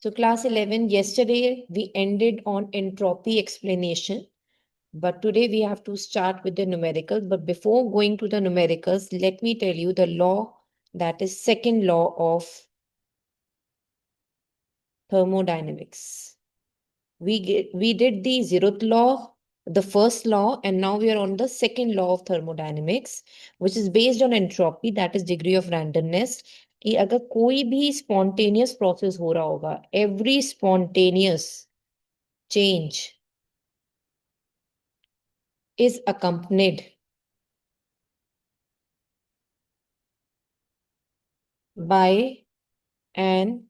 So class 11, yesterday we ended on entropy explanation, but today we have to start with the numericals. But before going to the numericals, let me tell you the law, that is second law of thermodynamics. We did the zeroth law, the first law, and now we are on the second law of thermodynamics, which is based on entropy, that is degree of randomness. कि अगर कोई भी spontaneous process हो रहा होगा, every spontaneous change is accompanied by an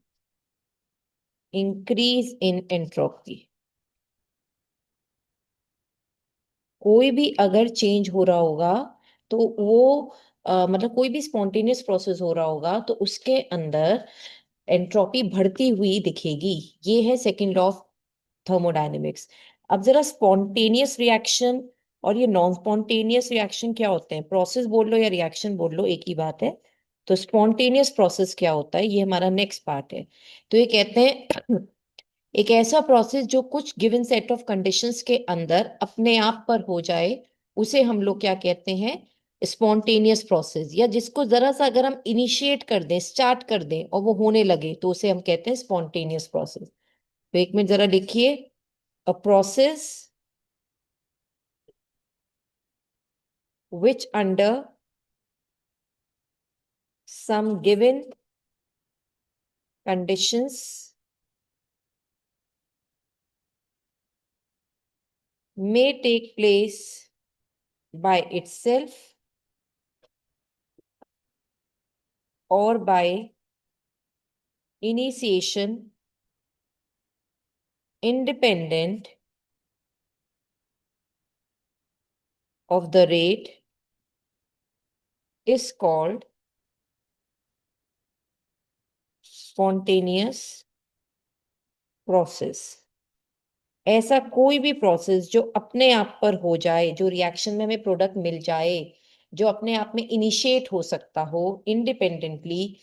increase in entropy. कोई भी अगर चेंज हो रहा होगा तो वो मतलब कोई भी स्पॉन्टेनियस प्रोसेस हो रहा होगा तो उसके अंदर एंट्रोपी बढ़ती हुई दिखेगी. ये है सेकंड लॉ ऑफ थर्मोडायनेमिक्स. अब जरा स्पॉन्टेनियस रिएक्शन और ये नॉन स्पॉन्टेनियस रिएक्शन क्या होते हैं, प्रोसेस बोल लो या रिएक्शन बोल लो, एक ही बात है. तो स्पॉन्टेनियस प्रोसेस क्या होता है, ये हमारा नेक्स्ट पार्ट है. तो ये कहते हैं एक ऐसा प्रोसेस जो कुछ गिवन सेट ऑफ कंडीशंस के अंदर अपने आप पर हो जाए, उसे हम लोग क्या कहते हैं, स्पॉन्टेनियस प्रोसेस. या जिसको जरा सा अगर हम इनिशिएट कर दें, स्टार्ट कर दें और वो होने लगे, तो उसे हम कहते हैं स्पॉन्टेनियस प्रोसेस. तो एक मिनट जरा लिखिए, a process which under some given conditions may take place by itself or by initiation independent of the rate is called spontaneous process. ऐसा कोई भी प्रोसेस जो अपने आप पर हो जाए, जो रिएक्शन में हमें प्रोडक्ट मिल जाए, जो अपने आप में इनिशिएट हो सकता हो इंडिपेंडेंटली,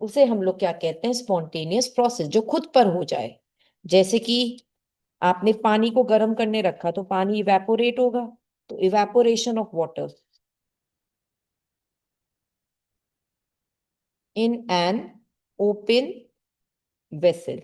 उसे हम लोग क्या कहते हैं, स्पॉन्टेनियस प्रोसेस. जो खुद पर हो जाए, जैसे कि आपने पानी को गर्म करने रखा तो पानी इवेपोरेट होगा, तो evaporation of water in an open vessel.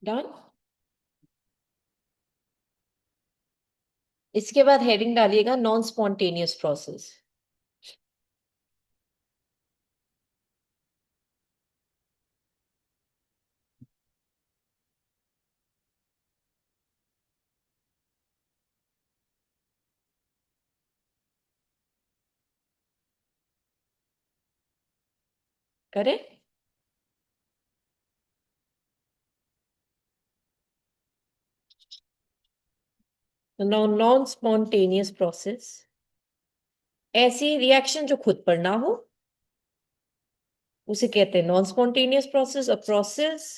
Done. इसके बाद हेडिंग डालिएगा non spontaneous process. Correct. Non spontaneous process ऐसी रिएक्शन जो खुद पर ना हो उसे कहते हैं non spontaneous process. A process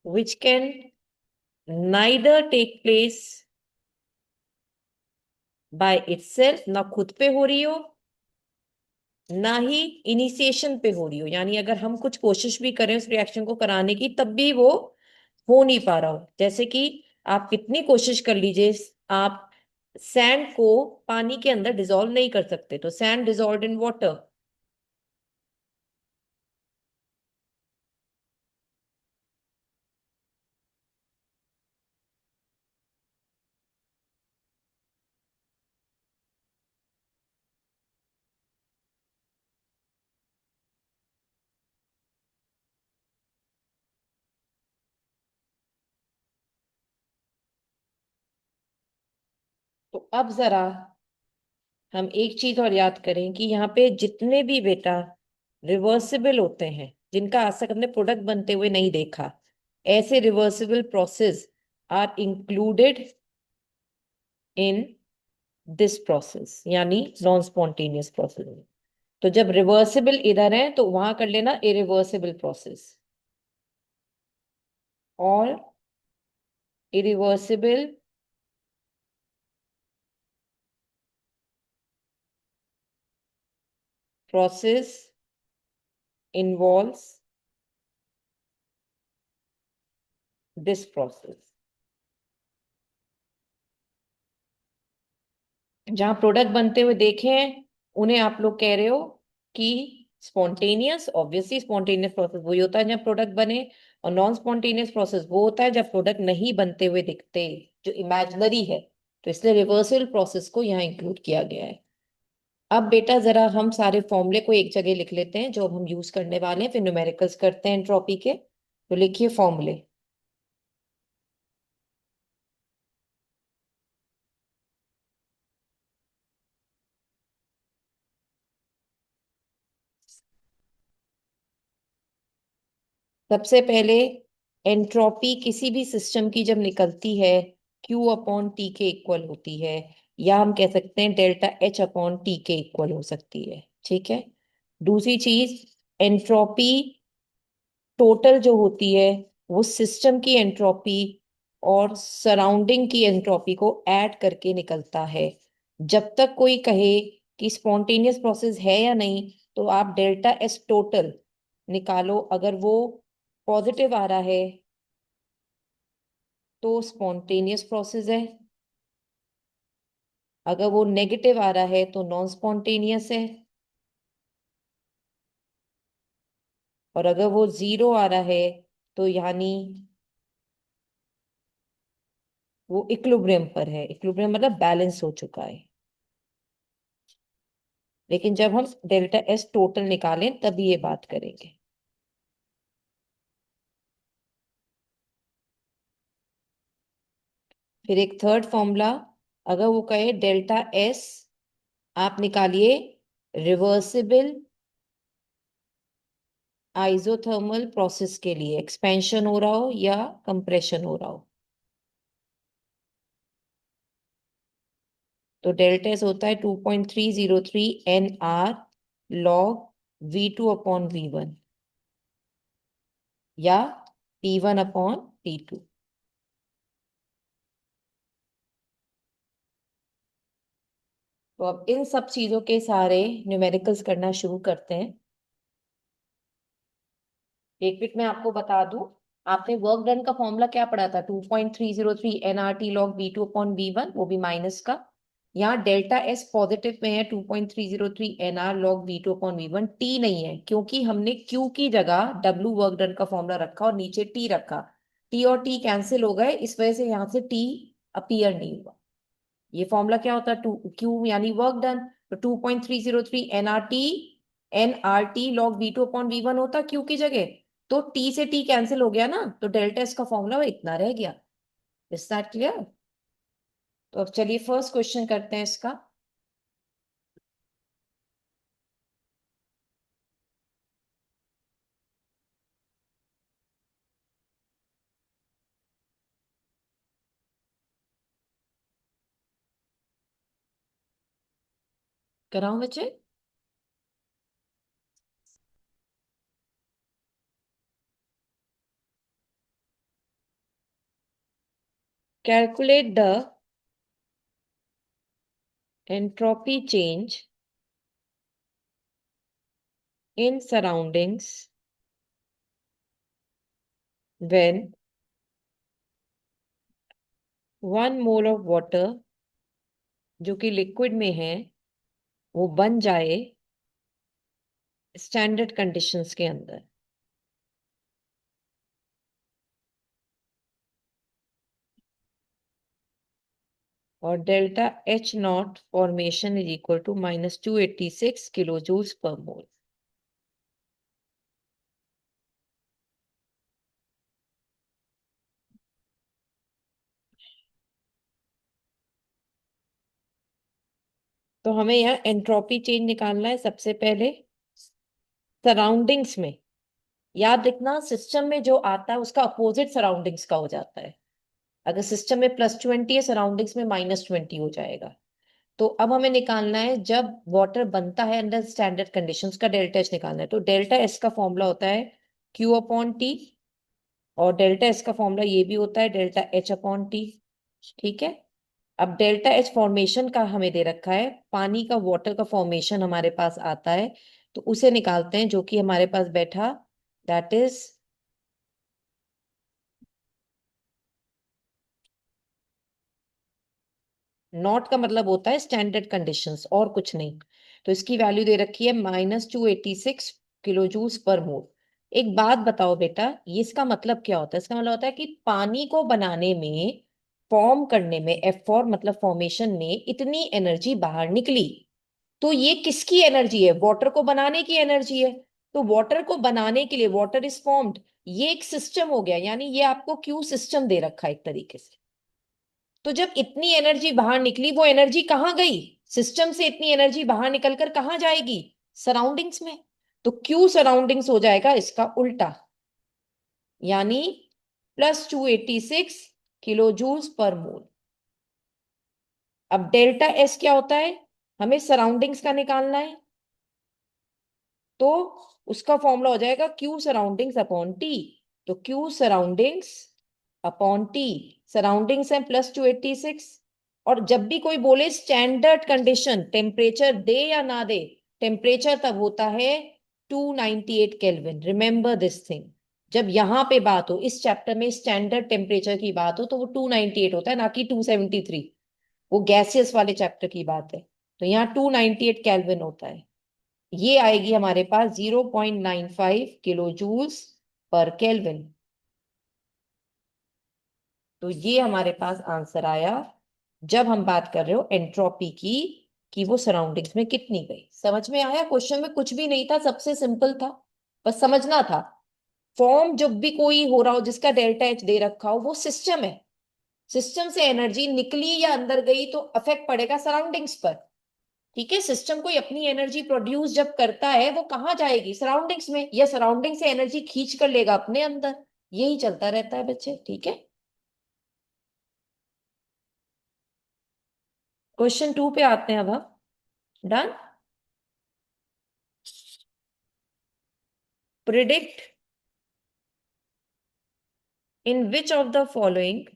which can neither take place by itself, ना खुद पे हो रही हो ना ही इनिशिएशन पे हो रही हो, यानी अगर हम कुछ कोशिश भी करें उस रिएक्शन को कराने की तब भी वो हो नहीं पा रहा हो। जैसे कि आप कितनी कोशिश कर लीजिए, आप सैंड को पानी के अंदर डिसॉल्व नहीं कर सकते, तो सैंड डिसॉल्व इन वाटर। तो अब जरा हम एक चीज और याद करें कि यहाँ पे जितने भी बेटा रिवर्सिबल होते हैं, जिनका आज तक हमने प्रोडक्ट बनते हुए नहीं देखा, ऐसे reversible process are included in this process, यानी नॉन स्पॉन्टेनियस प्रोसेस। तो जब रिवर्सिबल इधर है तो वहां कर लेना इरिवर्सिबल प्रोसेस, और irreversible process involves this process. जहां प्रोडक्ट बनते हुए देखे हैं उन्हें आप लोग कह रहे हो कि स्पॉन्टेनियस, ऑब्वियसली स्पॉन्टेनियस प्रोसेस वही होता है जब प्रोडक्ट बने, और नॉन स्पॉन्टेनियस प्रोसेस वो होता है जब प्रोडक्ट नहीं बनते हुए दिखते, जो इमेजिनरी है। तो इसलिए रिवर्सल प्रोसेस को यहाँ इंक्लूड किया गया है। अब बेटा जरा हम सारे फॉर्मूले को एक जगह लिख लेते हैं जो अब हम यूज करने वाले हैं, फिर न्यूमेरिकल्स करते हैं एंट्रोपी के। तो लिखिए फॉर्मूले। सबसे पहले एंट्रोपी किसी भी सिस्टम की जब निकलती है Q अपॉन टी के इक्वल होती है, या हम कह सकते हैं डेल्टा H अपॉन टी के इक्वल हो सकती है। ठीक है। दूसरी चीज, एंट्रोपी टोटल जो होती है वो सिस्टम की एंट्रोपी और सराउंडिंग की एंट्रोपी को ऐड करके निकलता है। जब तक कोई कहे कि स्पॉन्टेनियस प्रोसेस है या नहीं, तो आप डेल्टा एस टोटल निकालो। अगर वो पॉजिटिव आ रहा है तो स्पॉन्टेनियस प्रोसेस है, अगर वो नेगेटिव आ रहा है तो नॉन स्पॉन्टेनियस है, और अगर वो जीरो आ रहा है तो यानी वो इक्विलिब्रियम पर है। इक्विलिब्रियम मतलब बैलेंस हो चुका है। लेकिन जब हम डेल्टा एस टोटल निकालें तभी ये बात करेंगे। फिर एक थर्ड फॉर्मूला, अगर वो कहे डेल्टा एस आप निकालिए रिवर्सिबल आइसोथर्मल प्रोसेस के लिए, एक्सपेंशन हो रहा हो या कंप्रेशन हो रहा हो, तो डेल्टा एस होता है 2.303 N are log V2 upon V1, या T1 अपॉन T2। तो अब इन सब चीजों के सारे न्यूमेरिकल्स करना शुरू करते हैं। एक मिनट में आपको बता दूं, आपने वर्क डन का फॉर्मूला क्या पढ़ा था? 2.303 NRT log V2 upon V1, वो भी माइनस का। यहाँ डेल्टा एस पॉजिटिव में है 2.303 NR log V2 upon V1, T नहीं है क्योंकि हमने क्यू की जगह डब्ल्यू वर्क डन का फॉर्मूला रखा और नीचे टी रखा। टी और टी कैंसिल हो गए, इस वजह से यहाँ से टी अपीयर नहीं हुआ। ये फॉर्मूला क्या होता है? टू क्यू यानी वर्क डन, तो 2.303 N R T log V2 upon V1 होता क्यू की जगह। तो टी से टी कैंसिल हो गया ना, तो डेल्टा एस का फॉर्मूला इतना रह गया। Is that clear? तो अब चलिए फर्स्ट क्वेश्चन करते हैं इसका। कराऊं बच्चे? Calculate the entropy change in surroundings when 1 mole of water जो कि लिक्विड में है वो बन जाए स्टैंडर्ड कंडीशंस के अंदर। और delta H naught formation is equal to -286 kilo joules per mole. तो हमें यहाँ एंट्रोपी चेंज निकालना है सबसे पहले सराउंडिंग्स में। याद रखना, सिस्टम में जो आता है उसका अपोजिट सराउंडिंग्स का हो जाता है। अगर सिस्टम में +20 है, सराउंडिंग्स में -20 हो जाएगा। तो अब हमें निकालना है जब वाटर बनता है अंडर स्टैंडर्ड कंडीशंस का डेल्टा एच निकालना है। तो डेल्टा एस का फॉर्मूला होता है Q/T, और डेल्टा एस का फॉर्मूला ये भी होता है डेल्टा H/T। ठीक है। अब डेल्टा एच फॉर्मेशन का हमें दे रखा है, पानी का वाटर का फॉर्मेशन हमारे पास आता है, तो उसे निकालते हैं जो कि हमारे पास बैठा, दैट इज नॉट का मतलब होता है स्टैंडर्ड कंडीशंस और कुछ नहीं। तो इसकी वैल्यू दे रखी है -286 किलो जूल्स पर मोल। एक बात बताओ बेटा, ये इसका मतलब क्या होता है? इसका मतलब होता है कि पानी को बनाने में, फॉर्म करने में, एफ फॉर मतलब फॉर्मेशन में इतनी एनर्जी बाहर निकली। तो ये किसकी एनर्जी है? वाटर को बनाने की एनर्जी है। तो वाटर को बनाने के लिए वाटर इज फॉर्म्ड, ये एक सिस्टम हो गया, यानी ये आपको क्यू सिस्टम दे रखा है एक तरीके से। तो जब इतनी एनर्जी बाहर निकली, वो एनर्जी कहाँ गई? सिस्टम से इतनी एनर्जी बाहर निकलकर कहाँ जाएगी? सराउंडिंग्स में। तो क्यू सराउंडिंग्स हो जाएगा इसका उल्टा, यानी +286 किलो जूल्स पर मोल। अब डेल्टा एस क्या होता है? हमें सराउंडिंग्स का निकालना है, तो उसका फॉर्मूला हो जाएगा क्यू सराउंडिंग्स अपॉन टी। तो Q surroundings upon T, surroundings है +286। और जब भी कोई बोले स्टैंडर्ड कंडीशन, टेम्परेचर दे या ना दे, टेम्परेचर तब होता है 298 केल्विन। Remember this thing. जब यहां पे बात हो, इस चैप्टर में स्टैंडर्ड टेम्परेचर की बात हो, तो वो 298 होता है, ना कि 273। वो गैसियस वाले चैप्टर की बात है। तो यहाँ 298 केल्विन होता है। ये आएगी हमारे पास 0.95 किलो जूल्स पर केल्विन। तो ये हमारे पास आंसर आया जब हम बात कर रहे हो एंट्रोपी की, कि वो सराउंडिंग्स में कितनी गई। समझ में आया? क्वेश्चन में कुछ भी नहीं था, सबसे सिंपल था, बस समझना था। फॉर्म जब भी कोई हो रहा हो जिसका डेल्टा एच दे रखा हो, वो सिस्टम है। सिस्टम से एनर्जी निकली या अंदर गई तो अफेक्ट पड़ेगा सराउंडिंग्स पर। ठीक है। सिस्टम कोई अपनी एनर्जी प्रोड्यूस जब करता है, वो कहाँ जाएगी? सराउंडिंग्स में, या सराउंडिंग से एनर्जी खींच कर लेगा अपने अंदर। यही चलता रहता है बच्चे। ठीक है। क्वेश्चन 2 पे आते हैं अब हम। Done. Predict in which of the following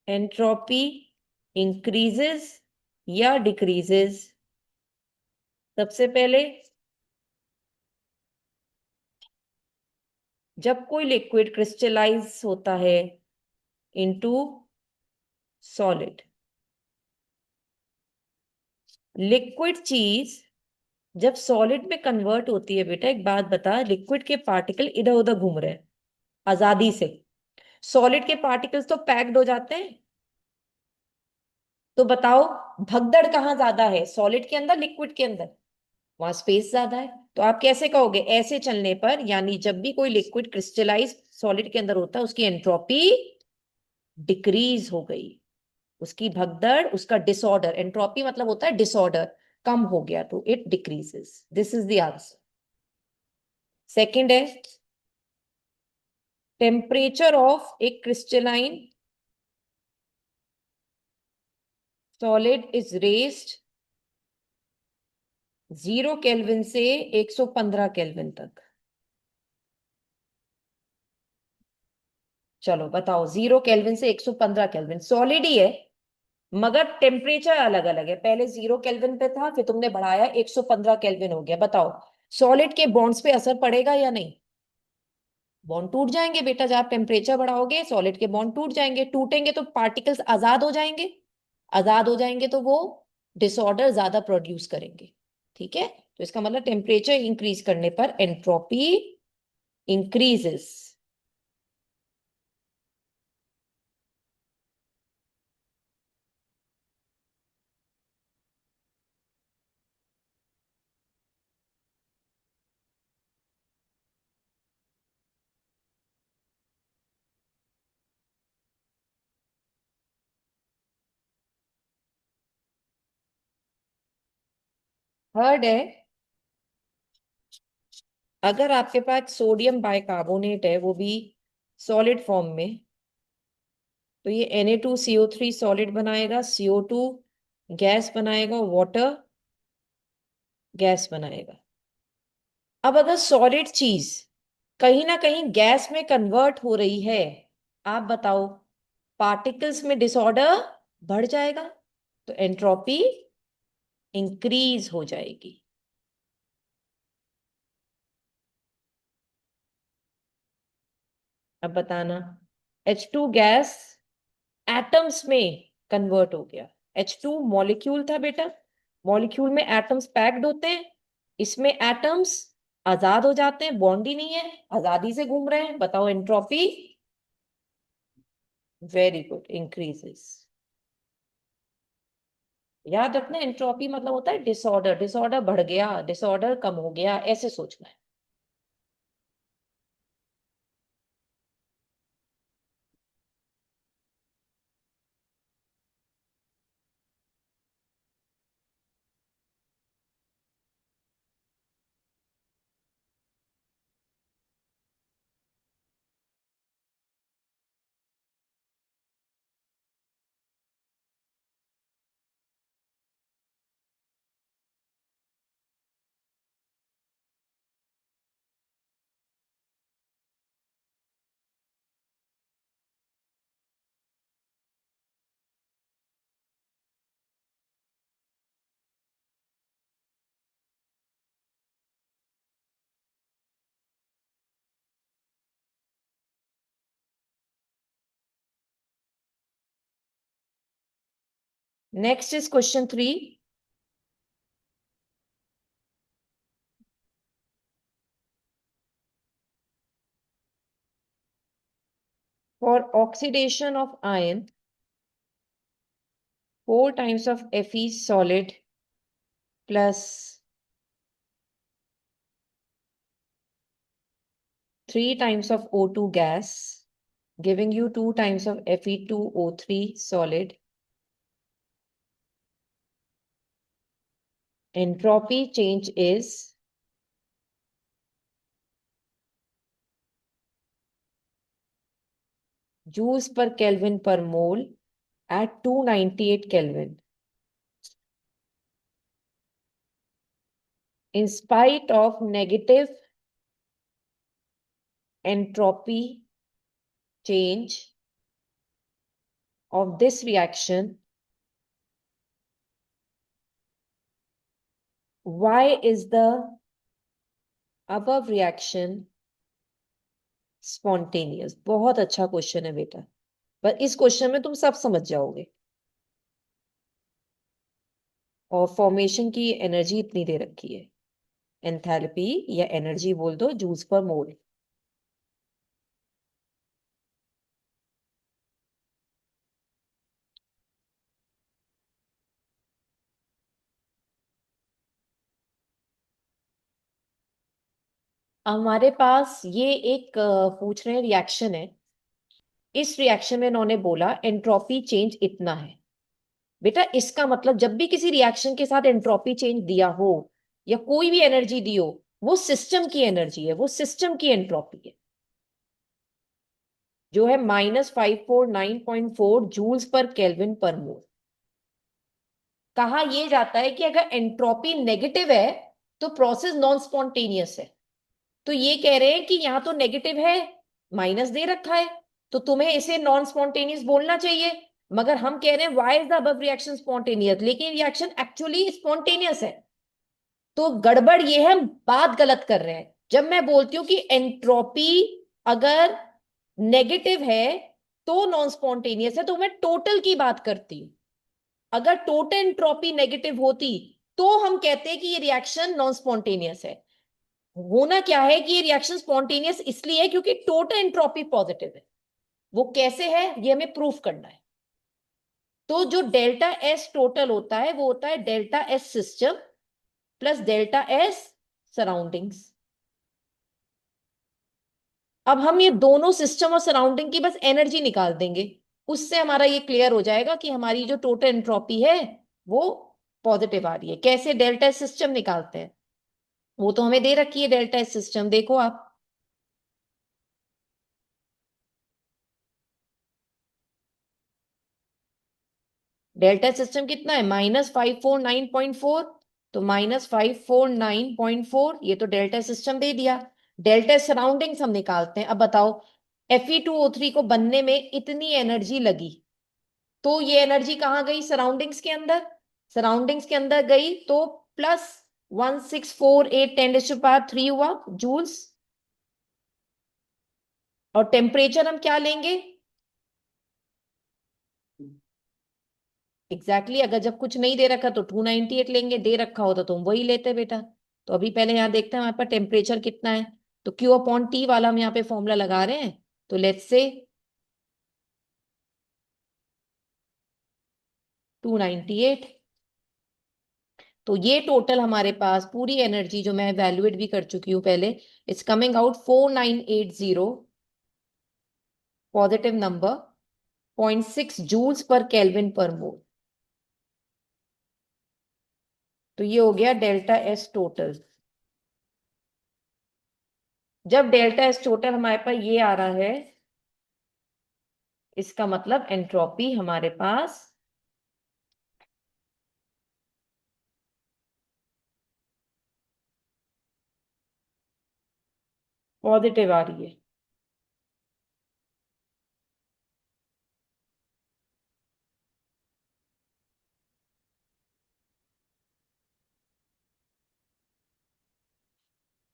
entropy increases या डिक्रीजेस। सबसे पहले, जब कोई लिक्विड क्रिस्टलाइज होता है इनटू सॉलिड। लिक्विड चीज जब सॉलिड में कन्वर्ट होती है बेटा, एक बात बता, लिक्विड के पार्टिकल इधर उधर घूम रहे हैं आजादी से। सॉलिड के पार्टिकल्स तो पैक्ड हो जाते हैं। तो बताओ, भगदड़ कहाँ ज्यादा है? सॉलिड के अंदर, लिक्विड के अंदर? वहां स्पेस ज्यादा है। तो आप कैसे कहोगे ऐसे चलने पर? यानी जब भी कोई लिक्विड क्रिस्टलाइज सॉलिड के अंदर होता है, उसकी एंट्रोपी डिक्रीज हो गई, उसकी भगदड़, उसका डिसऑर्डर, एंट्रोपी मतलब होता है डिसऑर्डर, कम हो गया, तो it decreases. This is the answer. Second है, temperature of a crystalline solid is raised 0 kelvin से 115 केल्विन तक। चलो बताओ, 0 केल्विन से 115 केल्विन, सॉलिड ही है मगर टेम्परेचर अलग अलग है। पहले 0 केल्विन पे था, फिर तुमने बढ़ाया 115 केल्विन हो गया। बताओ सॉलिड के बॉन्ड्स पे असर पड़ेगा या नहीं? बॉन्ड टूट जाएंगे बेटा, जब आप टेम्परेचर बढ़ाओगे सॉलिड के बॉन्ड टूट जाएंगे। टूटेंगे तो पार्टिकल्स आजाद हो जाएंगे, आजाद हो जाएंगे तो वो डिसऑर्डर ज्यादा प्रोड्यूस करेंगे। ठीक है, तो इसका मतलब टेम्परेचर इंक्रीज करने पर एंट्रोपी इंक्रीजेस। थर्ड है, अगर आपके पास सोडियम बाइकार्बोनेट है, वो भी सॉलिड फॉर्म में, तो ये Na2CO3 सॉलिड बनाएगा, CO2 गैस बनाएगा, वाटर गैस बनाएगा। अब अगर सॉलिड चीज कहीं ना कहीं गैस में कन्वर्ट हो रही है, आप बताओ पार्टिकल्स में डिसऑर्डर बढ़ जाएगा, तो एंट्रोपी इंक्रीज हो जाएगी। अब बताना, H2 गैस एटम्स में कन्वर्ट हो गया। H2 मॉलिक्यूल था बेटा, मॉलिक्यूल में एटम्स पैक्ड होते हैं, इसमें एटम्स आजाद हो जाते हैं, बॉन्ड ही नहीं है, आजादी से घूम रहे हैं। बताओ एंट्रोपी, वेरी गुड, इंक्रीजेस। याद रखना, एंट्रोपी मतलब होता है डिसऑर्डर, डिसऑर्डर बढ़ गया, डिसऑर्डर कम हो गया, ऐसे सोचना है। Next is question 3। For oxidation of ion 4 times of Fe solid plus 3 times of O2 gas, giving you 2 times of Fe2O3 solid. Entropy change is joules per Kelvin per mole at 298 Kelvin. In spite of negative entropy change of this reaction, why is the above reaction spontaneous? बहुत अच्छा question है बेटा, पर इस question में तुम सब समझ जाओगे। और फॉर्मेशन की एनर्जी इतनी दे रखी है, एंथैल्पी या एनर्जी बोल दो, जूल्स पर मोल। हमारे पास ये एक पूछ रहे हैं रिएक्शन है, इस रिएक्शन में इन्होंने बोला एंट्रोपी चेंज इतना है। बेटा इसका मतलब जब भी किसी रिएक्शन के साथ एंट्रोपी चेंज दिया हो या कोई भी एनर्जी दी हो, वो सिस्टम की एनर्जी है, वो सिस्टम की एंट्रोपी है, जो है -549.4 जूल्स पर केल्विन पर मोल। कहा यह जाता है कि अगर एंट्रोपी नेगेटिव है तो प्रोसेस नॉन स्पॉन्टेनियस है। तो ये कह रहे हैं कि यहां तो नेगेटिव है, माइनस दे रखा है, तो तुम्हें इसे नॉन स्पॉन्टेनियस बोलना चाहिए। मगर हम कह रहे हैं why is the above reaction spontaneous, लेकिन रिएक्शन एक्चुअली स्पॉन्टेनियस है। तो गड़बड़ ये है, हम बात गलत कर रहे हैं। जब मैं बोलती हूँ कि एंट्रोपी अगर नेगेटिव है तो नॉन स्पॉन्टेनियस है, तो मैं टोटल की बात करती हूँ। अगर टोटल एंट्रोपी नेगेटिव होती तो हम कहते हैं कि ये रिएक्शन नॉन स्पॉन्टेनियस है। होना क्या है कि ये रिएक्शन स्पॉन्टेनियस इसलिए है क्योंकि टोटल एंट्रोपी पॉजिटिव है। वो कैसे है ये हमें प्रूफ करना है। तो जो डेल्टा एस टोटल होता है वो होता है delta S system plus delta S surroundings. अब हम ये दोनों सिस्टम और सराउंडिंग की बस एनर्जी निकाल देंगे, उससे हमारा ये क्लियर हो जाएगा कि हमारी जो टोटल एंट्रोपी है वो पॉजिटिव आ रही है। कैसे डेल्टा एस सिस्टम निकालते हैं, वो तो हमें दे रखी है डेल्टा एस सिस्टम, देखो आप। डेल्टा सिस्टम कितना है, -549.4। तो -549.4 ये तो डेल्टा सिस्टम दे दिया। डेल्टा सराउंडिंग्स हम निकालते हैं। अब बताओ, Fe2O3 को बनने में इतनी एनर्जी लगी, तो ये एनर्जी कहाँ गई, सराउंडिंग्स के अंदर। सराउंडिंग्स के अंदर गई तो +1648 10⁻³ हुआ जूल्स। और टेम्परेचर हम क्या लेंगे, एग्जैक्टली exactly, अगर जब कुछ नहीं दे रखा तो 298 लेंगे, दे रखा होता तो हम वही लेते बेटा। तो अभी पहले यहाँ देखते हैं हमारे पास टेम्परेचर कितना है। तो Q/T वाला हम यहाँ पे फॉर्मूला लगा रहे हैं। तो लेट्स से 298। तो ये टोटल हमारे पास पूरी एनर्जी जो मैं एवेल्युएट भी कर चुकी हूँ पहले, it's coming out 4980 positive number 0.6 joules पर केल्विन पर मोल। तो ये हो गया डेल्टा एस टोटल। जब डेल्टा एस टोटल हमारे पास ये आ रहा है, इसका मतलब एंट्रोपी हमारे पास पॉजिटिव आ रही है।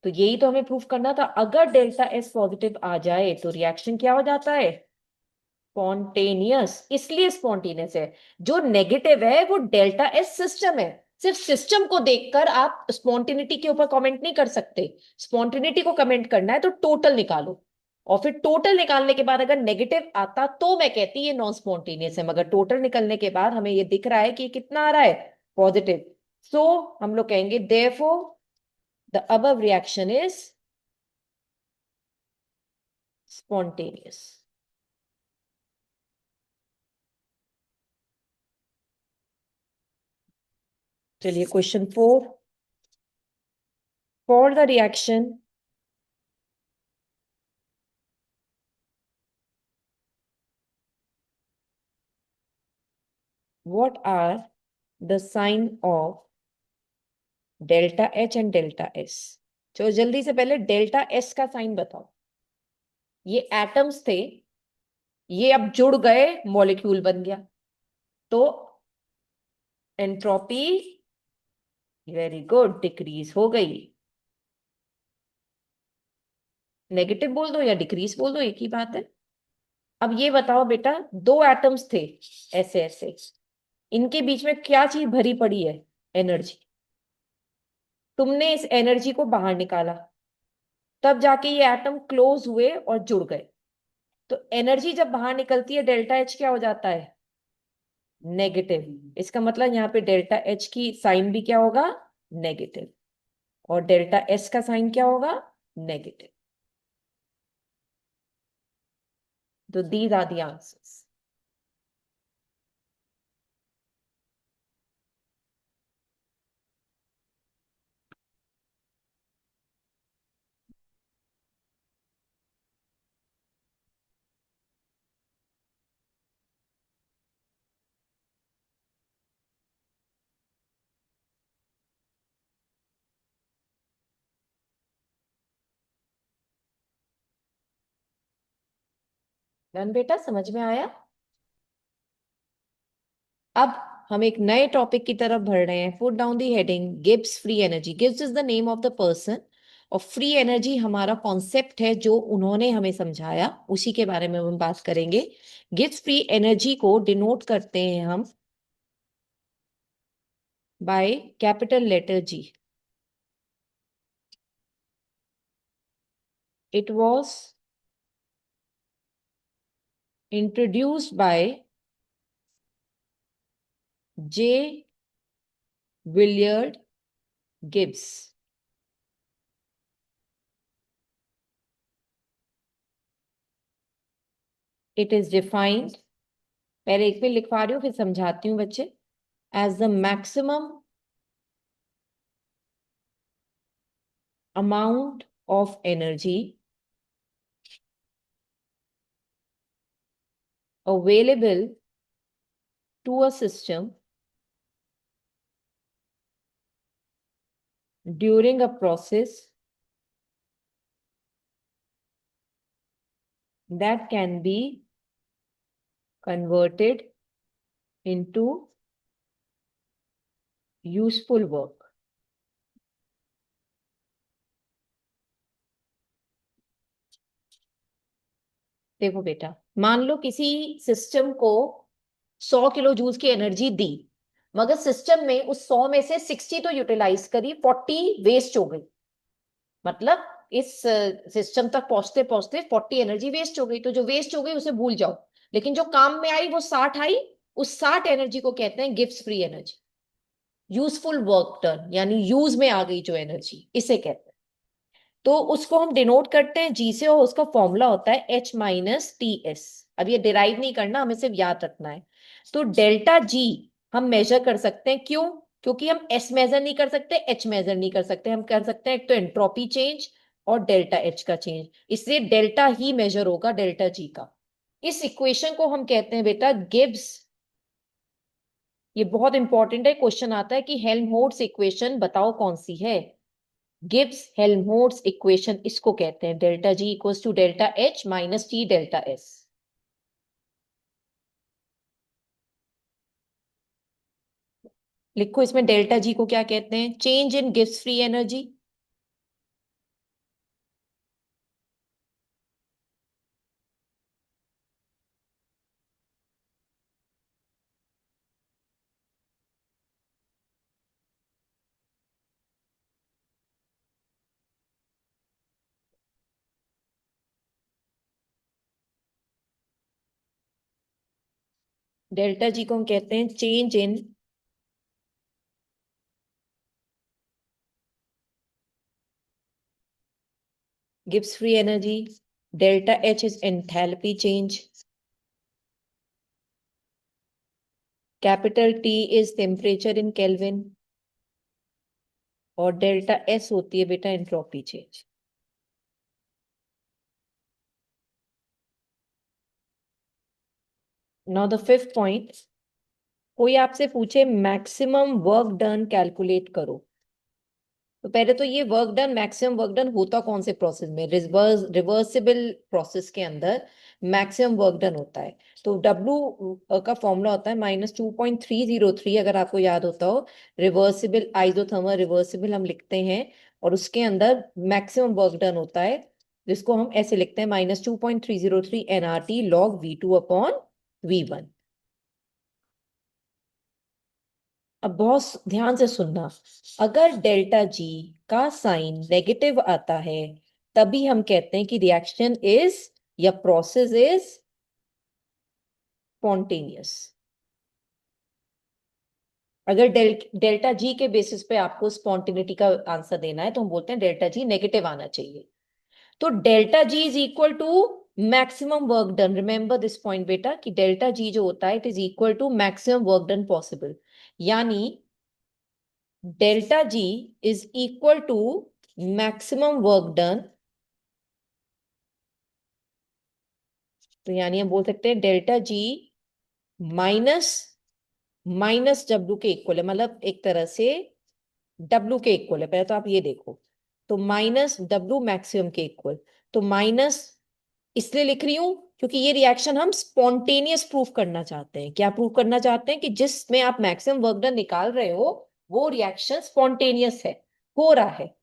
तो यही तो हमें प्रूफ करना था। अगर डेल्टा एस पॉजिटिव आ जाए तो रिएक्शन क्या हो जाता है, स्पॉन्टेनियस। इसलिए स्पॉन्टेनियस है। जो नेगेटिव है वो डेल्टा एस सिस्टम है। सिर्फ सिस्टम को देखकर आप स्पॉन्टेनिटी के ऊपर कमेंट नहीं कर सकते। स्पॉन्टेनिटी को कमेंट करना है तो टोटल निकालो, और फिर टोटल निकालने के बाद अगर नेगेटिव आता तो मैं कहती ये नॉन स्पॉन्टेनियस है। मगर टोटल निकलने के बाद हमें ये दिख रहा है कि ये कितना आ रहा है, पॉजिटिव। सो हम लोग कहेंगे therefore the above reaction is spontaneous. चलिए question 4, for the reaction what are the sign of delta H and delta S. चलो जल्दी से पहले डेल्टा एस का साइन बताओ। ये एटम्स थे, ये अब जुड़ गए, मॉलिक्यूल बन गया। तो एंट्रोपी वेरी गुड डिक्रीज हो गई। नेगेटिव बोल दो या डिक्रीज बोल दो, एक ही बात है। अब ये बताओ बेटा, दो एटम्स थे ऐसे ऐसे, इनके बीच में क्या चीज भरी पड़ी है, एनर्जी। तुमने इस एनर्जी को बाहर निकाला, तब जाके ये एटम क्लोज हुए और जुड़ गए। तो एनर्जी जब बाहर निकलती है डेल्टा एच क्या हो जाता है, नेगेटिव। इसका मतलब यहाँ पे डेल्टा एच की साइन भी क्या होगा, नेगेटिव। और डेल्टा एस का साइन क्या होगा, नेगेटिव। तो these are the answers. Done बेटा, समझ में आया? अब हम एक नए टॉपिक की तरफ बढ़ रहे हैं। Put down the heading Gibbs free energy. Gibbs is the name of the person, और फ्री एनर्जी हमारा कॉन्सेप्ट है जो उन्होंने हमें समझाया, उसी के बारे में हम बात करेंगे। गिब्स फ्री एनर्जी को डिनोट करते हैं हम by capital letter G. It was introduced by J Willard Gibbs. It is defined, पहले एक पे लिखवा रही हूँ फिर समझाती हूँ बच्चे, as the maximum amount of energy available to a system during a process that can be converted into useful work. देखो बेटा, मान लो किसी सिस्टम को 100 किलो जूल्स की एनर्जी दी, मगर सिस्टम में उस 100 में से 60 तो यूटिलाइज करी, 40 वेस्ट हो गई। मतलब इस सिस्टम तक पहुंचते पहुंचते 40 एनर्जी वेस्ट हो गई। तो जो वेस्ट हो गई उसे भूल जाओ, लेकिन जो काम में आई वो 60 आई। उस 60 एनर्जी को कहते हैं Gibbs free energy. Useful work done, यानी यूज में आ गई जो एनर्जी, इसे कहते हैं। तो उसको हम डिनोट करते हैं जी से, और उसका फॉर्मूला होता है H-TS। अब ये डिराइव नहीं करना, हमें सिर्फ याद रखना है। तो डेल्टा जी हम मेजर कर सकते हैं, क्यों? क्योंकि हम एस मेजर नहीं कर सकते, एच मेजर नहीं कर सकते। हम कर सकते हैं एक तो एंट्रोपी चेंज और डेल्टा एच का चेंज, इसलिए डेल्टा ही मेजर होगा डेल्टा जी का। इस इक्वेशन को हम कहते हैं बेटा गिब्स, ये बहुत इंपॉर्टेंट है, क्वेश्चन आता है कि हेल्महोल्ट्ज इक्वेशन बताओ कौन सी है। गिब्स हेल्महोल्ट्ज इक्वेशन इसको कहते हैं, delta G equals to delta H minus T delta S. लिखो इसमें डेल्टा जी को क्या कहते हैं, change in Gibbs free energy. Delta G को हम कहते हैं change in Gibbs free energy. Delta H is enthalpy change. Capital T is temperature in kelvin, और डेल्टा एस होती है बेटा entropy change. Now the fifth point, कोई आपसे पूछे मैक्सिमम वर्क डन कैलकुलेट करो, तो पहले तो ये work done, maximum work done होता कौन से प्रोसेस में? रिवर्सिबल प्रोसेस के अंदर मैक्सिमम वर्क डन होता है। तो W का फॉर्मूला होता है -2.303, अगर आपको याद होता हो। रिवर्सिबल आइसोथर्मल रिवर्सिबल हम लिखते हैं, और उसके अंदर मैक्सिमम वर्क डन होता है, जिसको हम ऐसे लिखते हैं -2.303 nRT log V2 upon V1। अब बहुत ध्यान से सुनना, अगर डेल्टा जी का साइन नेगेटिव आता है, तभी हम कहते हैं कि रिएक्शन इज या प्रोसेस इज स्पॉन्टेनियस। अगर डेल्टा जी के बेसिस पे आपको स्पॉन्टेनिटी का आंसर देना है, तो हम बोलते हैं डेल्टा जी नेगेटिव आना चाहिए। तो delta G is equal to maximum work done. Remember this point बेटा, कि डेल्टा जी जो होता है it is equal to maximum work done possible, यानी delta G is equal to maximum work done. तो यानी हम बोल सकते हैं delta G minus minus W के इक्वल है, मतलब एक तरह से डब्ल्यू के इक्वल है। पहले तो आप ये देखो, तो माइनस डब्ल्यू मैक्सिमम के इक्वल, तो माइनस इसलिए लिख रही हूं क्योंकि ये रिएक्शन हम स्पॉन्टेनियस प्रूफ करना चाहते हैं। क्या प्रूफ करना चाहते हैं? कि जिसमें आप मैक्सिमम वर्क डन निकाल रहे हो वो रिएक्शन स्पॉन्टेनियस है, हो रहा है।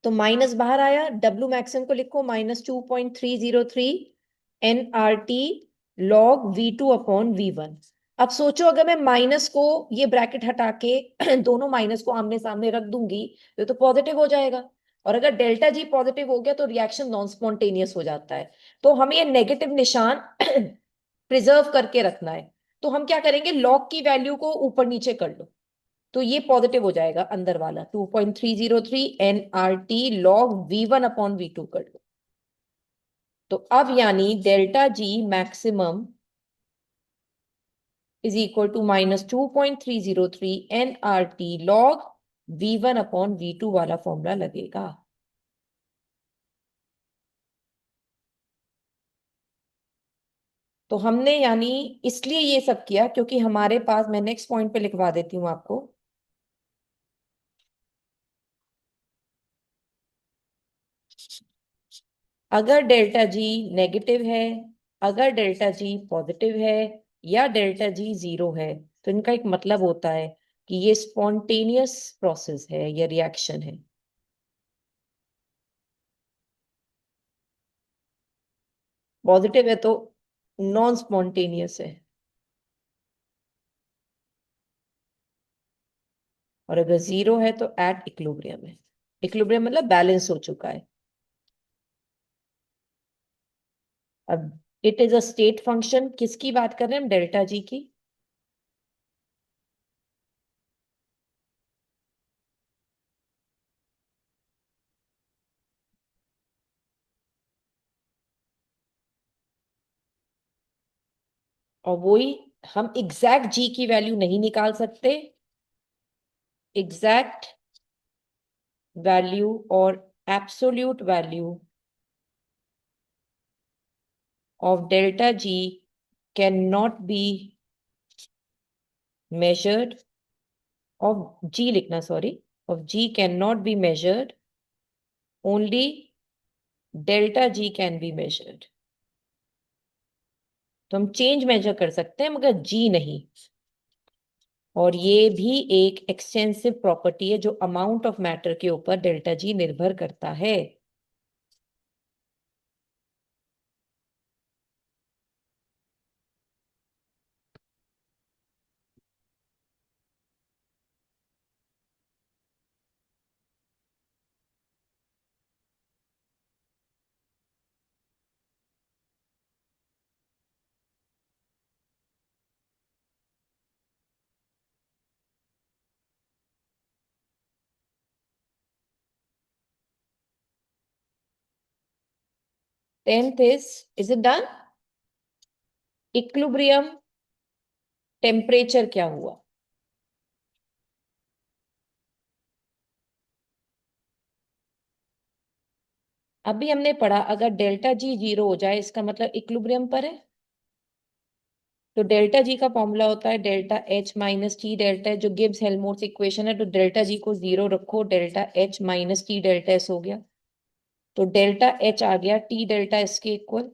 तो माइनस बाहर आया, डब्ल्यू मैक्सिमम को लिखो -2.303 N R T log V2 upon V1। अब सोचो अगर मैं माइनस को, ये ब्रैकेट हटा के दोनों माइनस को आमने सामने रख दूंगी तो पॉजिटिव हो जाएगा। और अगर डेल्टा जी पॉजिटिव हो गया तो रिएक्शन नॉन स्पॉन्टेनियस हो जाता है। तो हमें ये नेगेटिव निशान प्रिजर्व करके रखना है। तो हम क्या करेंगे, लॉग की वैल्यू को ऊपर नीचे कर लो, तो ये पॉजिटिव हो जाएगा अंदर वाला 2.303 N R T log V1 upon V2 कर लो। तो अब यानी delta G maximum is equal to -2.303 N R T log V1 upon V2 वाला फॉर्मूला लगेगा। तो हमने यानी इसलिए ये सब किया क्योंकि हमारे पास, मैं नेक्स्ट पॉइंट पे लिखवा देती हूँ आपको। अगर डेल्टा जी नेगेटिव है, अगर डेल्टा जी पॉजिटिव है, या डेल्टा जी जीरो है, तो इनका एक मतलब होता है कि ये स्पॉन्टेनियस प्रोसेस है या रिएक्शन है। पॉजिटिव है तो नॉन स्पॉन्टेनियस है, और अगर जीरो है तो एट इक्विलिब्रियम है। इक्विलिब्रियम मतलब बैलेंस हो चुका है। अब it is a state function, किसकी बात कर रहे हैं हम? डेल्टा जी की। और वही, हम एग्जैक्ट जी की वैल्यू नहीं निकाल सकते। एग्जैक्ट वैल्यू और absolute value of delta G cannot be measured, of G लिखना, sorry, of G cannot be measured, only delta G can be measured। तो हम चेंज मेजर कर सकते हैं मगर G नहीं। और ये भी एक एक्सटेंसिव प्रॉपर्टी है जो अमाउंट ऑफ मैटर के ऊपर डेल्टा जी निर्भर करता है। Tenth is it done? Equilibrium temperature क्या हुआ? अभी हमने पढ़ा अगर डेल्टा जी जीरो हो जाए इसका मतलब इक्विलिब्रियम पर है। तो डेल्टा जी का फॉर्मूला होता है delta H minus T delta, जो गिब्स हेल्महोल्ट्ज इक्वेशन है। तो डेल्टा जी को जीरो रखो, delta H minus T delta S हो गया। तो डेल्टा एच आ गया टी डेल्टा एस के इक्वल।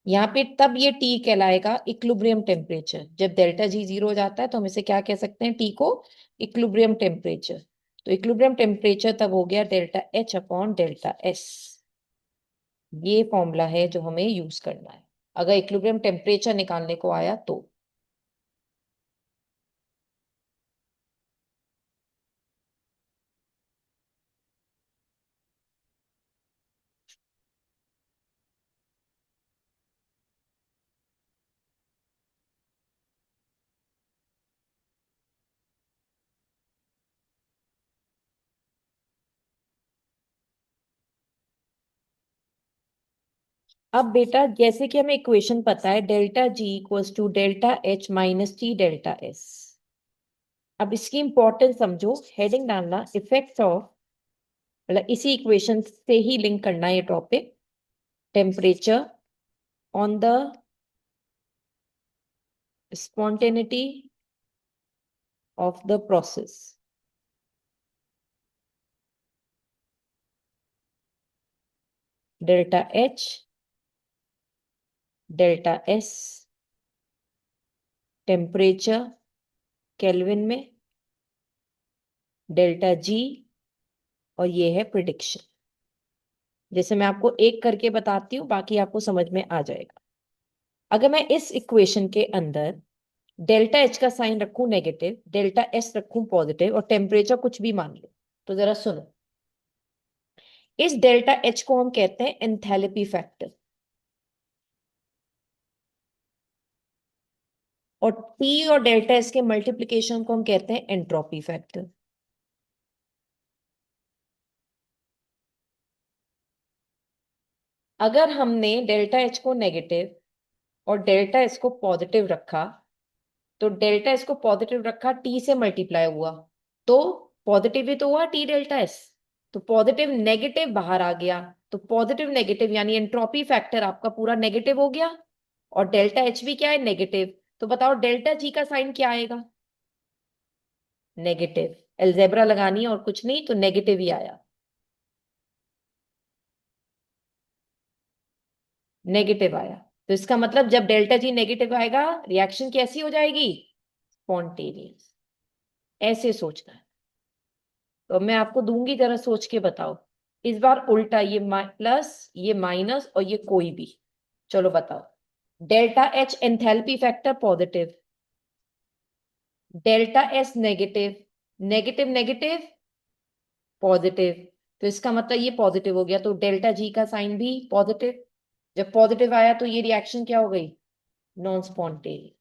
यहाँ पे तब ये टी कहलाएगा इक्विलिब्रियम टेम्परेचर। जब डेल्टा जी जीरो हो जाता है तो हम इसे क्या कह सकते हैं? टी को इक्विलिब्रियम टेम्परेचर। तो इक्विलिब्रियम टेम्परेचर तब हो गया delta H upon delta S. ये फॉर्मूला है जो हमें यूज करना है अगर इक्विलिब्रियम टेम्परेचर निकालने को आया तो। अब बेटा जैसे कि हमें इक्वेशन पता है delta G equals to delta H minus T delta S. अब इसकी इंपॉर्टेंस समझो, हेडिंग डालना इफेक्ट ऑफ, मतलब इसी इक्वेशन से ही लिंक करना है ये topic, temperature on the spontaneity of the process. Delta H delta S temperature kelvin में, डेल्टा जी, और ये है प्रिडिक्शन। जैसे मैं आपको एक करके बताती हूँ, बाकी आपको समझ में आ जाएगा। अगर मैं इस इक्वेशन के अंदर डेल्टा एच का साइन रखूं नेगेटिव, डेल्टा एस रखूं पॉजिटिव, और टेम्परेचर कुछ भी मान लो, तो जरा सुनो। इस डेल्टा एच को हम कहते हैं एंथैल्पी फैक्टर, और टी और डेल्टा एस के मल्टीप्लीकेशन को हम कहते हैं एंट्रोपी फैक्टर। अगर हमने डेल्टा एच को नेगेटिव और डेल्टा एस को पॉजिटिव रखा, तो डेल्टा एस को पॉजिटिव रखा, टी से मल्टीप्लाई हुआ, तो पॉजिटिव ही तो हुआ टी डेल्टा एस। तो पॉजिटिव नेगेटिव बाहर आ गया, तो पॉजिटिव नेगेटिव यानी एंट्रोपी फैक्टर आपका पूरा नेगेटिव हो गया। और डेल्टा एच भी क्या है, नेगेटिव। तो बताओ डेल्टा जी का साइन क्या आएगा, नेगेटिव। अलजेब्रा लगानी है और कुछ नहीं, तो नेगेटिव ही आया, नेगेटिव आया। तो इसका मतलब जब डेल्टा जी नेगेटिव आएगा, रिएक्शन कैसी हो जाएगी, स्पॉन्टेनियस। ऐसे सोचना है। तो मैं आपको दूंगी, जरा सोच के बताओ। इस बार उल्टा, ये प्लस, ये माइनस, और ये कोई भी। चलो बताओ। Delta H enthalpy factor positive, delta S negative, negative negative positive. तो इसका मतलब ये पॉजिटिव हो गया, तो डेल्टा जी का साइन भी पॉजिटिव। जब पॉजिटिव आया तो ये रिएक्शन क्या हो गई, नॉन स्पॉन्टेनियस।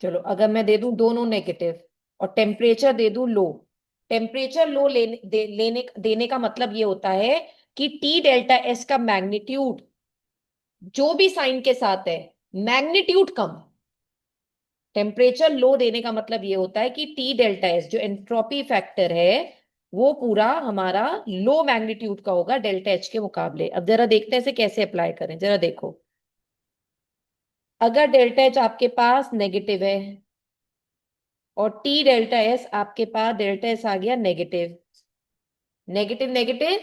चलो अगर मैं दे दूं दोनों नेगेटिव और टेम्परेचर दे दूं लो, टेम्परेचर लो देने का मतलब ये होता है कि टी डेल्टा एस का मैग्नीट्यूड जो भी साइन के साथ है, मैग्नीट्यूड कम। टेम्परेचर लो देने का मतलब ये होता है कि टी डेल्टा एस जो एंट्रोपी फैक्टर है, वो पूरा हमारा लो मैग्नीट्यूड का होगा डेल्टा एच के मुकाबले। अब जरा देखते हैं इसे कैसे अप्लाई करें, जरा देखो। अगर डेल्टा एच आपके पास नेगेटिव है और टी डेल्टा एस आपके पास, डेल्टा एस आ गया negative, negative negative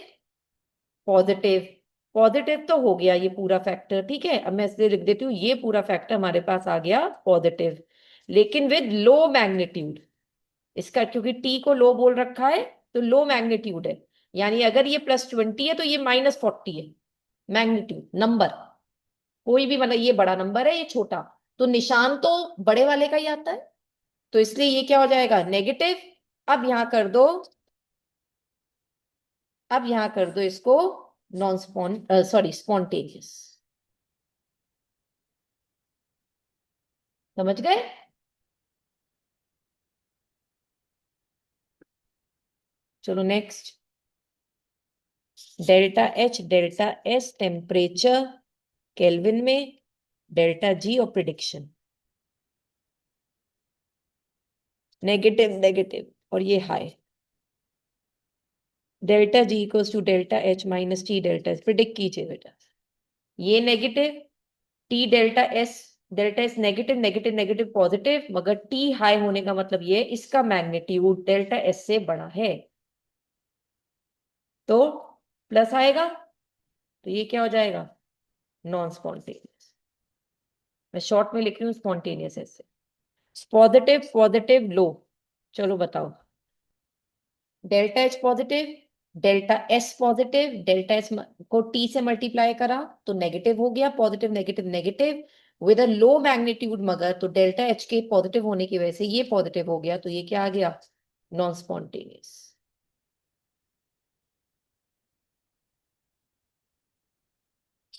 positive, positive तो हो गया ये पूरा फैक्टर, ठीक है। अब मैं इसलिए लिख देती हूँ, ये पूरा फैक्टर हमारे पास आ गया पॉजिटिव, लेकिन विद लो मैग्नीट्यूड। इसका क्योंकि टी को लो बोल रखा है, तो लो मैग्नीट्यूड है। यानी अगर ये +20 है तो ये -40 है, मैग्नीट्यूड नंबर। कोई भी मतलब, ये बड़ा नंबर है, ये छोटा, तो निशान तो बड़े वाले का ही आता है। तो इसलिए ये क्या हो जाएगा, नेगेटिव। अब यहां कर दो, अब यहां कर दो इसको नॉन स्पॉन सॉरी स्पॉन्टेनियस। समझ गए। चलो next. Delta H delta S temperature kelvin में, डेल्टा जी और प्रिडिक्शन, नेगेटिव नेगेटिव और ये high. Delta G equals to delta H minus T delta S, predict कीजिए बेटा। ये negative, T delta S negative negative negative positive, मगर T high होने का मतलब ये इसका मैग्नीट्यूड डेल्टा एस से बड़ा है, तो प्लस आएगा। तो ये क्या हो जाएगा, नॉन स्पॉन्टेनियस। मैं शॉर्ट में लिख रही हूँ स्पॉन्टेनियस ऐसे। पॉजिटिव पॉजिटिव लो। चलो बताओ। Delta H positive, delta S positive, delta S को टी से मल्टीप्लाई करा तो नेगेटिव हो गया, positive negative negative with a low magnitude, मगर तो डेल्टा एच के पॉजिटिव होने की वजह से ये पॉजिटिव हो गया, तो ये क्या आ गया, नॉन स्पॉन्टेनियस।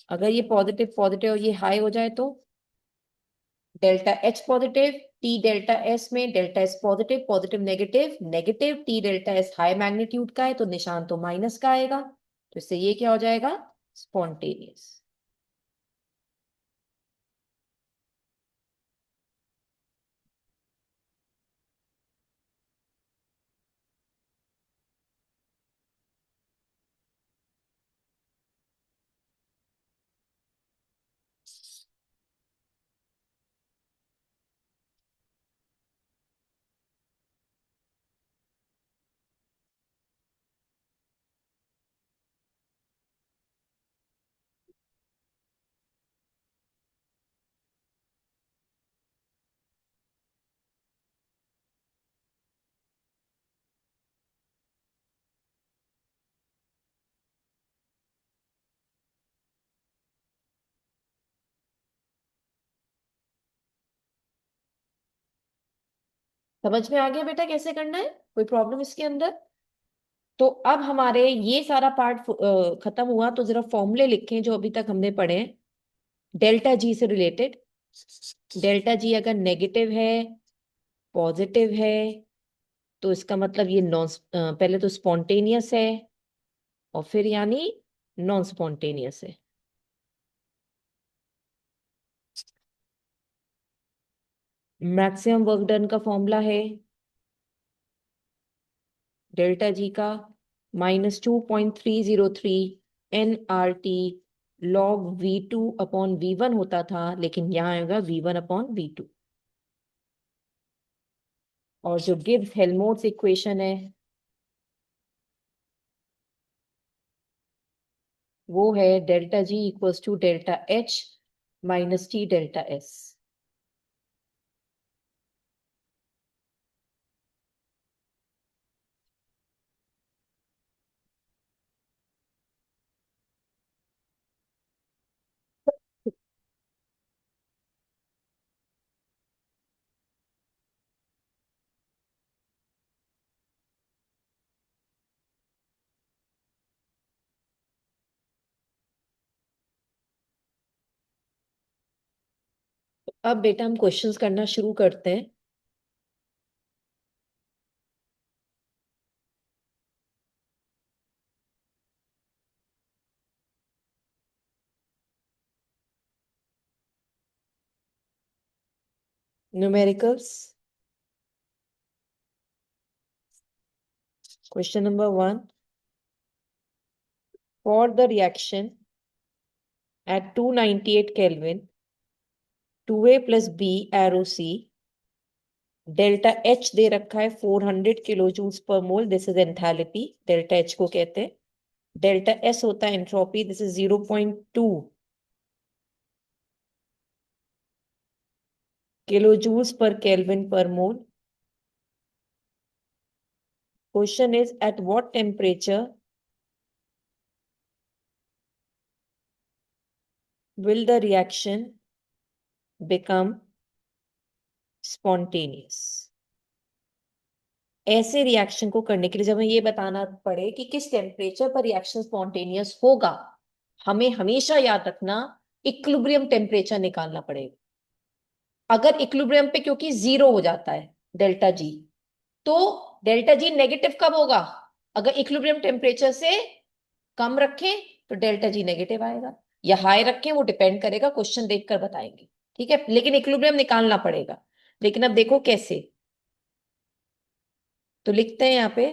अगर ये पॉजिटिव पॉजिटिव और ये हाई हो जाए तो delta H positive, T delta S में delta S positive, positive negative negative, T delta S high magnitude का है तो निशान तो माइनस का आएगा, तो इससे ये क्या हो जाएगा, स्पॉन्टेनियस। समझ में आ गया बेटा कैसे करना है? कोई प्रॉब्लम इसके अंदर? तो अब हमारे ये सारा पार्ट खत्म हुआ, तो जरा फॉर्मूले लिखें जो अभी तक हमने पढ़े हैं डेल्टा जी से रिलेटेड। डेल्टा जी अगर नेगेटिव है, पॉजिटिव है, तो इसका मतलब ये नॉन, पहले तो स्पॉन्टेनियस है और फिर यानी नॉन स्पॉन्टेनियस है। मैक्सिमम वर्क डन का फॉर्मूला है डेल्टा जी का -2.303 NRT log V2/V1 होता था, लेकिन यहाँ आएगा V1/V2। और जो गिब्स हेल्महोल्ट्ज इक्वेशन है वो है delta G equals to delta H minus T delta S. अब बेटा हम क्वेश्चंस करना शुरू करते हैं। Numericals. Question number 1, for the reaction at 298 Kelvin 2a plus b arrow c, delta H दे रखा है 400 kilo joules per mole, this is enthalpy, delta H को कहते हैं। डेल्टा एस होता है entropy, this is 0.2 kilo joules पर kelvin पर mole. Question is at what temperature will the reaction become spontaneous? ऐसे रिएक्शन को करने के लिए जब हमें ये बताना पड़े कि किस टेम्परेचर पर रिएक्शन स्पॉन्टेनियस होगा, हमें हमेशा याद रखना इक्विलिब्रियम टेम्परेचर निकालना पड़ेगा। अगर इक्विलिब्रियम पे, क्योंकि जीरो हो जाता है डेल्टा जी, तो डेल्टा जी नेगेटिव कब होगा? अगर इक्विलिब्रियम टेम्परेचर से कम रखें तो डेल्टा जी नेगेटिव आएगा, या हाई रखें, वो डिपेंड करेगा, क्वेश्चन देखकर बताएंगे। ठीक है, लेकिन इक्विलिब्रियम निकालना पड़ेगा। लेकिन अब देखो कैसे, तो लिखते हैं यहाँ पे,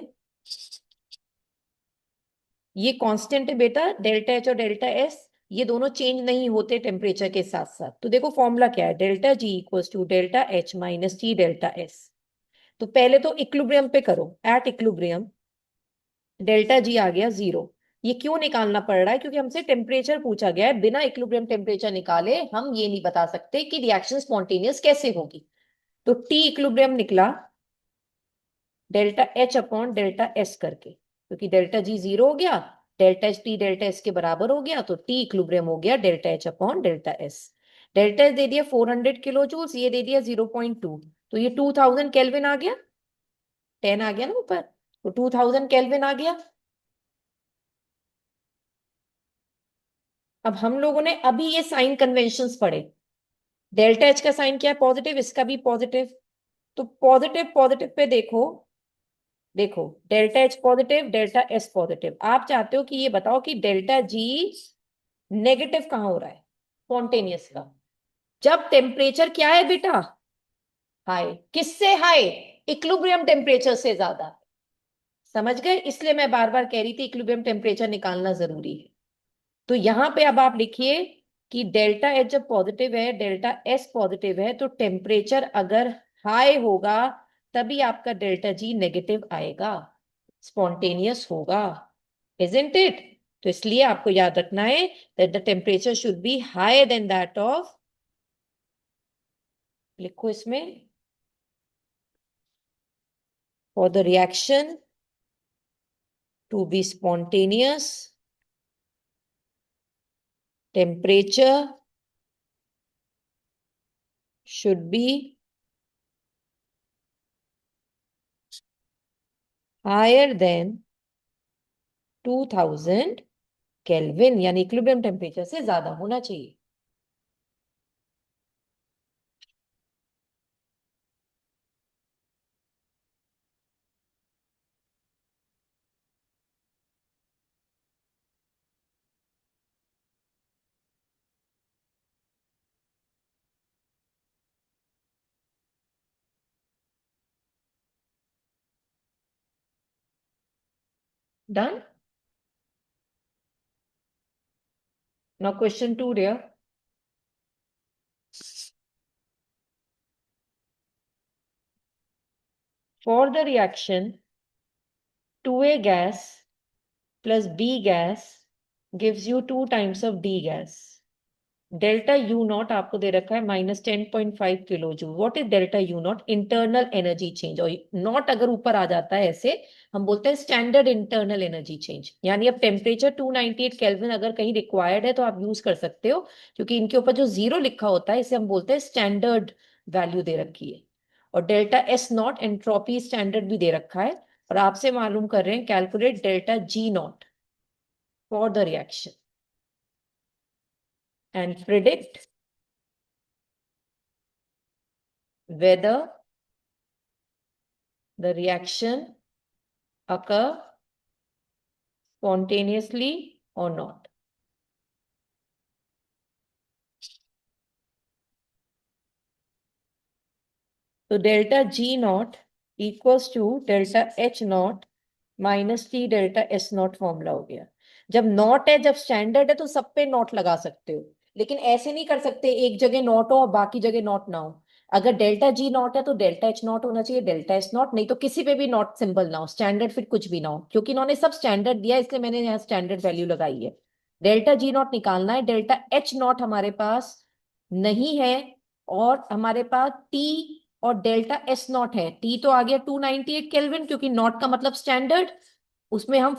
ये कांस्टेंट है बेटा, डेल्टा एच और डेल्टा एस, ये दोनों चेंज नहीं होते टेम्परेचर के साथ साथ। तो देखो फॉर्मूला क्या है, delta G equals to delta H minus T delta S. तो पहले तो इक्विलिब्रियम पे करो, एट इक्विलिब्रियम डेल्टा जी आ गया 0। ये क्यों निकालना पड़ रहा है? क्योंकि हमसे टेम्परेचर पूछा गया है, बिना इक्विलिब्रियम टेम्परेचर निकाले हम ये नहीं बता सकते कि रिएक्शन स्पॉन्टेनियस कैसे होगी। तो टी इक्विलिब्रियम निकला delta H upon delta S करके, क्योंकि डेल्टा जी 0 हो गया, delta H T delta S के बराबर हो गया, तो टी इक्विलिब्रियम हो गया delta H upon delta S. Delta S दे दिया 400 किलो जूल्स, ये दे दिया 0.2, तो ये 2000 केल्विन आ गया, 10 आ गया ना ऊपर, तो 2000 केल्विन आ गया। अब हम लोगों ने अभी ये साइन कन्वेंशंस पढ़े, डेल्टा एच का साइन क्या है? पॉजिटिव, इसका भी पॉजिटिव। तो पॉजिटिव पॉजिटिव पे देखो, देखो delta H positive, delta S positive. आप चाहते हो कि ये बताओ कि डेल्टा जी नेगेटिव कहां हो रहा है स्पॉन्टेनियस का? जब टेम्परेचर क्या है बेटा? हाई। किससे हाई? इक्विलिब्रियम टेम्परेचर से ज्यादा। समझ गए? इसलिए मैं बार बार कह रही थी इक्विलिब्रियम टेम्परेचर निकालना जरूरी है। तो यहां पे अब आप लिखिए कि डेल्टा एच जब पॉजिटिव है, डेल्टा एस पॉजिटिव है, तो टेम्परेचर अगर हाई होगा तभी आपका डेल्टा जी नेगेटिव आएगा, स्पॉन्टेनियस होगा, इजंट इट? तो इसलिए आपको याद रखना है that the temperature should be higher than that of, लिखो इसमें, for the reaction to be spontaneous temperature should be higher than 2000 kelvin, यानी इक्विलिब्रियम टेम्परेचर से ज्यादा होना चाहिए। Done. Now question 2 dear. For the reaction, 2A gas plus B gas gives you 2 times of D gas. Delta U naught आपको दे रखा है -10.5 kilo joule. What is delta U not? Internal energy change. और not अगर ऊपर आ जाता है ऐसे, हम बोलते हैं स्टैंडर्ड इंटरनल एनर्जी चेंज। यानी अब टेम्परेचर 298 केल्विन अगर कहीं रिक्वायर्ड है तो आप यूज कर सकते हो, क्योंकि इनके ऊपर जो जीरो लिखा होता है इसे हम बोलते हैं स्टैंडर्ड वैल्यू दे रखी है। और delta S not entropy standard भी दे रखा है। और आपसे मालूम कर रहे हैं calculate delta G not for the reaction and predict whether the reaction occur spontaneously or not. तो delta G naught equals to delta H naught minus T delta S naught formula हो गया। जब नॉट है, जब standard है, तो सब पे नॉट लगा सकते हो, लेकिन ऐसे नहीं कर सकते एक जगह नॉट हो और बाकी जगह नॉट ना हो। अगर डेल्टा जी नॉट है तो डेल्टा एच नॉट होना चाहिए, डेल्टा एस नॉट नहीं तो किसी पे भी नॉट सिंबल ना हो, स्टैंडर्ड फिर कुछ भी ना हो, क्योंकि इन्होंने सब स्टैंडर्ड दिया इसलिए मैंने यहाँ स्टैंडर्ड वैल्यू लगाई है। डेल्टा जी नॉट निकालना है, डेल्टा एच नॉट हमारे पास नहीं है, और हमारे पास टी और डेल्टा एस नॉट है। टी तो आ गया 298 केल्विन, क्योंकि नॉट का मतलब स्टैंडर्ड, उसमें हम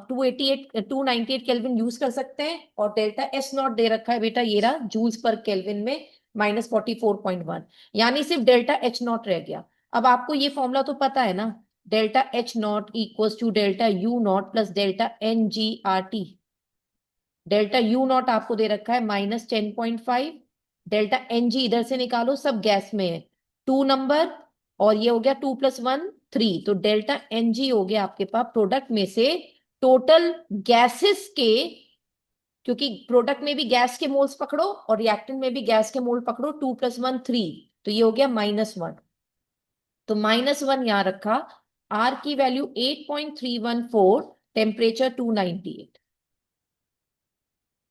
298 यूज कर सकते हैं। और डेल्टा एस नॉट दे रखा है बेटा, ये रहा जूल्स पर केल्विन में -44.1, यानी सिर्फ डेल्टा एच नॉट रह गया। अब आपको ये फॉर्मूला तो पता है ना, delta H naught equals to delta U naught plus delta N G R T. Delta U naught आपको दे रखा है -10.5, डेल्टा एन जी इधर से निकालो, सब गैस में है, 2 नंबर, और ये हो गया 2 + 1 3, तो डेल्टा एन जी हो गया आपके पास प्रोडक्ट में से टोटल गैसेस के, क्योंकि प्रोडक्ट में भी गैस के मोल्स पकड़ो और रिएक्टेंट में भी गैस के मोल पकड़ो, 2 + 1 3, तो ये हो गया -1। तो -1 यहां रखा। आर की वैल्यू 8.314, टेम्परेचर 298,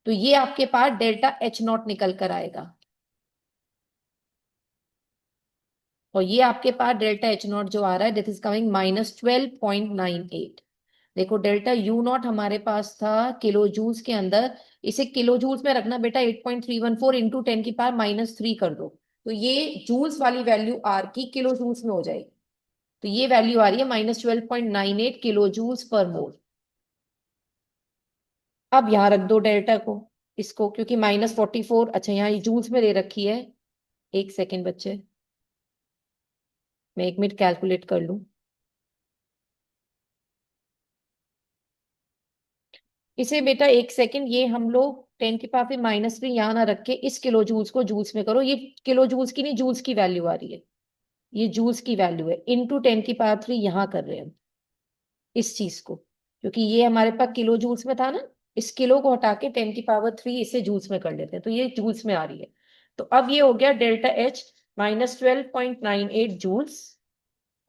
तो ये आपके पास डेल्टा एच नॉट निकल कर आएगा। और ये आपके पास डेल्टा एच नॉट जो आ रहा है दैट इज कमिंग -12.98। देखो डेल्टा यू नॉट हमारे पास था किलो जूल्स के अंदर, इसे किलो जूल्स में रखना बेटा, 8.314 इंटू 10⁻³ कर दो, तो ये जूल्स वाली वैल्यू आर की किलो जूल्स में हो जाएगी। तो ये वैल्यू आ रही है -12.98 किलो जूल्स पर मोल। अब यहां रख दो डेल्टा को, इसको, क्योंकि -44, अच्छा यहाँ ये जूल्स में दे रखी है। एक सेकेंड बच्चे, मैं 1 मिनट कैलकुलेट कर लूं। इसे बेटा 1 सेकेंड, ये हम लोग 10⁻³ यहाँ ना रख के इस किलो जूल्स को जूल्स में करो, ये किलो जूल्स की नहीं जूल्स की वैल्यू आ रही है, ये जूल्स की वैल्यू है, इंटू 10⁻³ यहाँ कर रहे हैं हम इस चीज को, क्योंकि ये हमारे पास किलो जूल्स में था ना, इस किलो को हटा के 10⁻³ इसे जूल्स में कर लेते हैं, तो ये जूल्स में आ रही है। तो अब ये हो गया डेल्टा एच -12.98 जूल्स,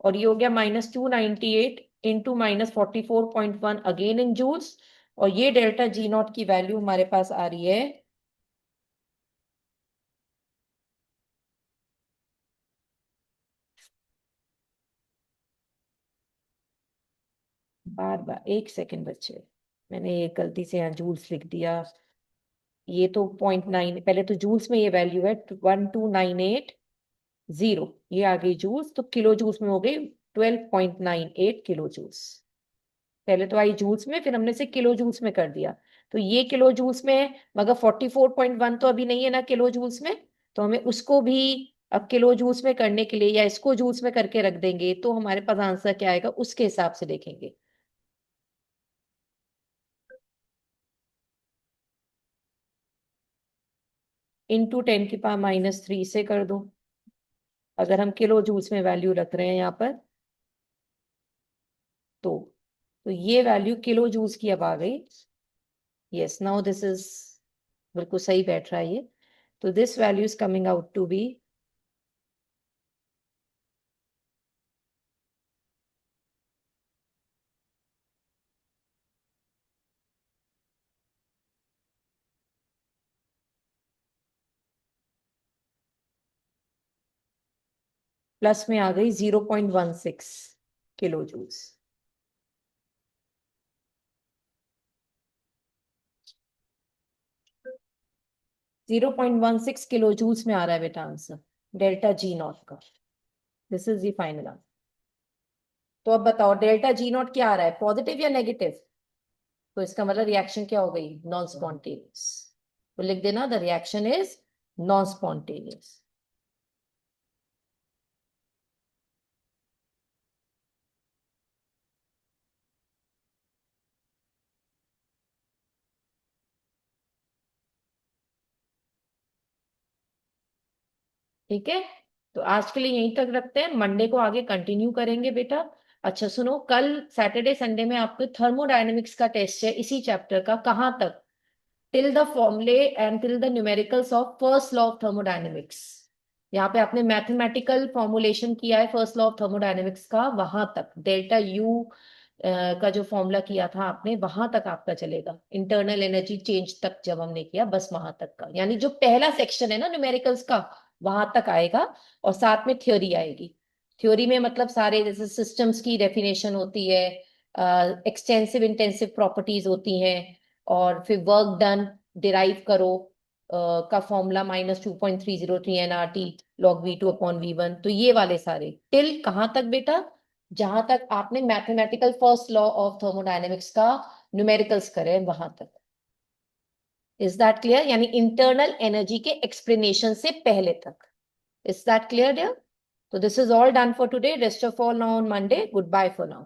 और ये हो गया -298 इंटू -44.1 अगेन इन जूल्स, और ये डेल्टा जी नॉट की वैल्यू हमारे पास आ रही है बार बार, 1 सेकेंड बच्चे, मैंने ये गलती से यहाँ जूल्स लिख दिया, ये तो 0.9, पहले तो जूल्स में ये वैल्यू है 12980, ये आ गई जूल्स, तो किलो जूल्स में हो गई 12.98 किलो जूल्स। पहले तो आई जूल्स में, फिर हमने से किलो जूल्स में कर दिया, तो ये किलो जूल्स में है, मगर 44.1 तो अभी नहीं है ना किलो जूल्स में, तो हमें उसको भी अब किलो जूल्स में करने के लिए या इसको जूल्स में करके रख देंगे तो हमारे पास आंसर क्या आएगा उसके हिसाब से देखेंगे। इंटू 10⁻³ से कर दो, अगर हम किलो जूल्स में वैल्यू रख रहे हैं यहाँ पर तो तो ये वैल्यू किलो जूल्स की अब आ गई। यस, नाउ दिस इज बिल्कुल सही बैठ रहा है ये। तो this value is coming out to be plus में आ गई 0.16 किलो जूल्स। 0.16 किलो जूल्स में आ रहा है बेटा आंसर डेल्टा जी नॉट का। This is the final answer. तो अब बताओ डेल्टा जी नॉट क्या आ रहा है, पॉजिटिव या नेगेटिव? तो इसका मतलब रिएक्शन क्या हो गई, नॉन स्पॉन्टेनियस। तो लिख देना the reaction is non spontaneous. ठीक है, तो आज के लिए यहीं तक रखते हैं, मंडे को आगे कंटिन्यू करेंगे बेटा। अच्छा सुनो, कल सैटरडे संडे में आपको थर्मोडायनेमिक्स का टेस्ट है इसी चैप्टर का, कहाँ तक, टिल द फॉर्मूले and till the numericals of first law of thermodynamics. यहाँ पे आपने मैथमेटिकल फॉर्मुलेशन किया है फर्स्ट लॉ ऑफ थर्मोडायनेमिक्स का, वहां तक डेल्टा यू का जो फॉर्मूला किया था आपने वहां तक आपका चलेगा, इंटरनल एनर्जी चेंज तक जब हमने किया बस वहां तक का, यानी जो पहला सेक्शन है ना न्यूमेरिकल्स का वहां तक आएगा। और साथ में थ्योरी आएगी। थ्योरी में मतलब सारे जैसे सिस्टम्स की डेफिनेशन होती है, एक्सटेंसिव इंटेंसिव प्रॉपर्टीज होती हैं, और फिर वर्क डन डिराइव करो का फॉर्मूला -2.303 nRT log V2/V1, तो ये वाले सारे टिल कहाँ तक बेटा, जहां तक आपने mathematical first law of thermodynamics का न्यूमेरिकल्स करे वहां तक। इज दैट क्लियर, यानी इंटरनल एनर्जी के एक्सप्लेनेशन से पहले तक। Is that clear dear? So this is all done for today. Rest of all now on Monday. Goodbye for now.